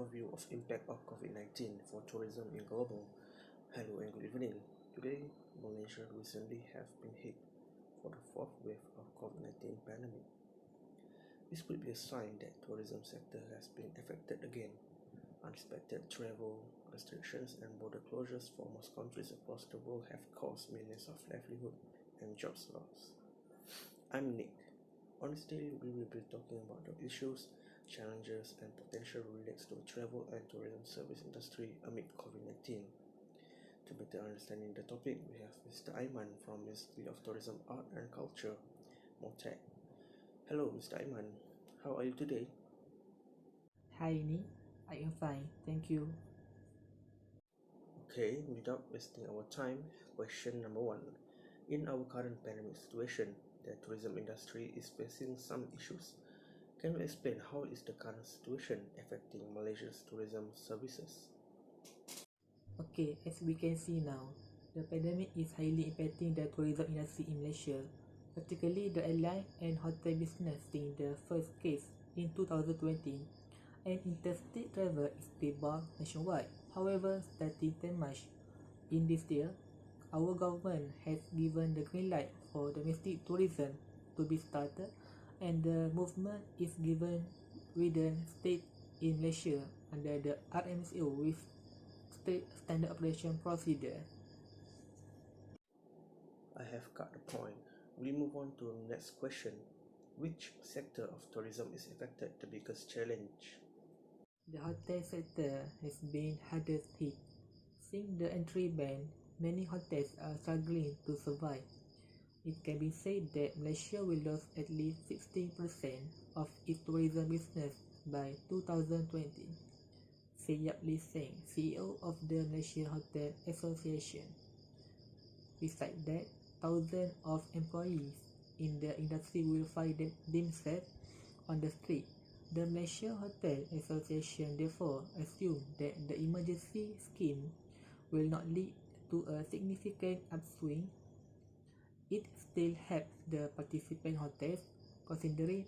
overview of impact of COVID-19 for tourism in global. Hello and good evening. Today, Malaysia recently have been hit for the fourth wave of COVID-19 pandemic. This could be a sign that tourism sector has been affected again. Unexpected travel restrictions and border closures for most countries across the world have caused millions of livelihood and jobs loss. I'm Nick. On this day, we will be talking about the issues, challenges, and potential relates to the travel and tourism service industry amid COVID-19. To better understanding the topic, we have Mr. Aiman from Ministry of Tourism, Art and Culture, MOTAC. Hello, Mr. Aiman. How are you today? Hi Nick, I am fine, thank you. Okay, without wasting our time, question number 1. In our current pandemic situation, the tourism industry is facing some issues. Can you explain how is the current situation affecting Malaysia's tourism services? Okay, as we can see now, the pandemic is highly impacting the tourism industry in Malaysia, particularly the airline and hotel business in the first case in 2020, and interstate travel is debarred nationwide. However, starting 10 March in this year, our government has given the green light for domestic tourism to be started, and the movement is given within state in Malaysia under the RMCO with state standard operation procedure. I have got the point. We move on to the next question. Which sector of tourism is affected the biggest challenge? The hotel sector has been hardest hit. Since the entry ban, many hotels are struggling to survive. It can be said that Malaysia will lose at least 16% of its tourism business by 2020, said Yap Lee Seng, CEO of the Malaysia Hotel Association. Besides that, thousands of employees in the industry will find themselves on the street. The Malaysia Hotel Association therefore assumed that the emergency scheme will not lead to a significant upswing. It still helps the participant hotels considering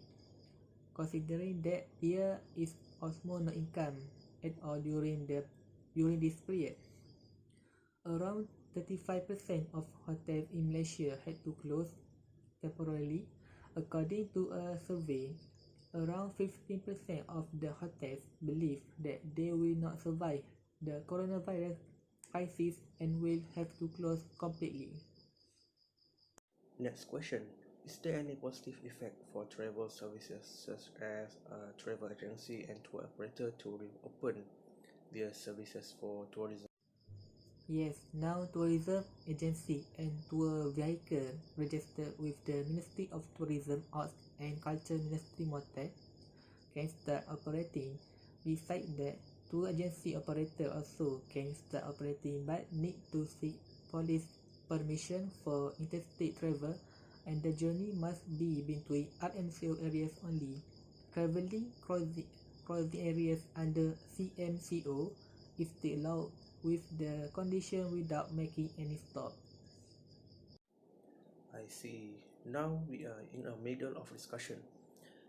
that there is almost no income at all during this period. Around 35% of hotels in Malaysia had to close temporarily, according to a survey. Around 15% of the hotels believe that they will not survive the coronavirus crisis and will have to close completely. Next question. Is there any positive effect for travel services such as a travel agency and tour operator to reopen their services for tourism? Yes, now tourism agency and tour vehicle registered with the Ministry of Tourism, Arts and Culture Ministry MOTAC can start operating. Besides that, tour agency operator also can start operating but need to seek police permission for interstate travel, and the journey must be between RMCO areas only. Travelling crossing areas under CMCO is still allowed with the condition without making any stop. I see. Now we are in a middle of discussion.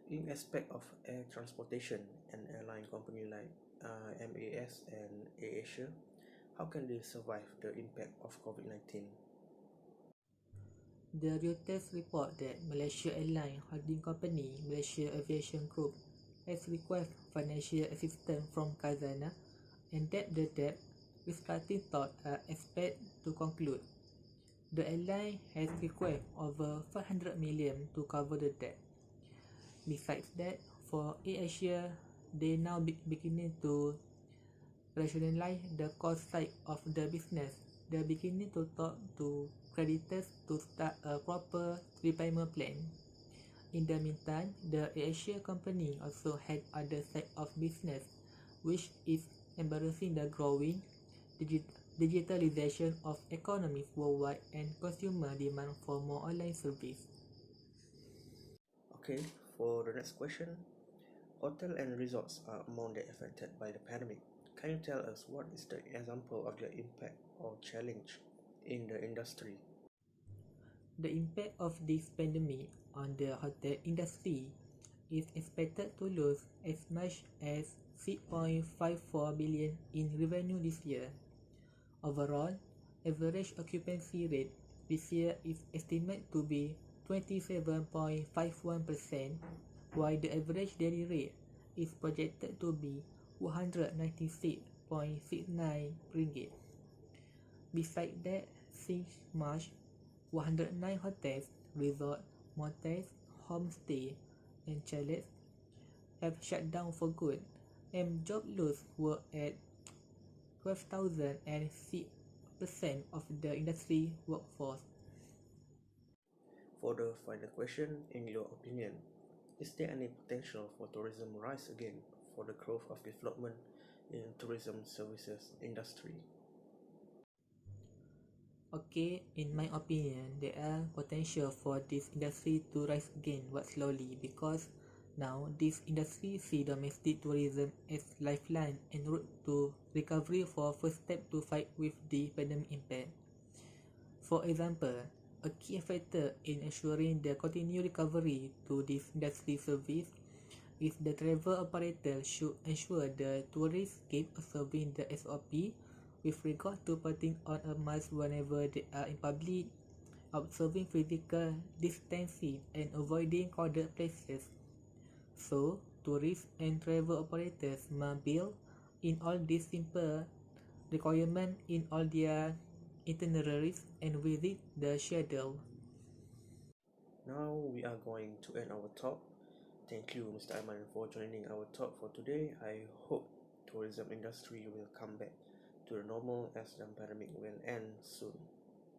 In aspect of air transportation, an airline company like MAS and AirAsia, how can they survive the impact of COVID-19? The Reuters report that Malaysia Airline Holding Company, Malaysia Aviation Group, has requested financial assistance from Khazanah, and that the debt restructuring talks are expected to conclude. The airline has requested over 500 million to cover the debt. Besides that, for AirAsia, they now beginning to rationalize the cost side of the business. They are beginning to talk to creditors to start a proper repayment plan. In the meantime, the AirAsia company also had other side of business, which is embarrassing the growing digitalization of economies worldwide and consumer demand for more online service. Okay, for the next question, hotel and resorts are among the affected by the pandemic. Can you tell us what is the example of the impact or challenge in the industry? The impact of this pandemic on the hotel industry is expected to lose as much as 6.54 billion in revenue this year. Overall, average occupancy rate this year is estimated to be 27.51%, while the average daily rate is projected to be 196.69 ringgit. Besides that, since March, 109 hotels, resorts, motels, homestay, and chalets have shut down for good, and job loss were at 12,006% of the industry workforce. For the final question, in your opinion, is there any potential for tourism rise again for the growth of development in tourism services industry? Okay, in my opinion, there are potential for this industry to rise again but slowly because now this industry see domestic tourism as lifeline and route to recovery for first step to fight with the pandemic impact. For example, a key factor in ensuring the continued recovery to this industry service is the travel operator should ensure the tourists keep observing the SOP with regard to putting on a mask whenever they are in public, observing physical distancing, and avoiding crowded places. So, tourists and travel operators must build in all these simple requirements in all their itineraries and within the schedule. Now we are going to end our talk. Thank you, Mr. Aiman, for joining our talk for today. I hope tourism industry will come back to the normal as the pandemic will end soon.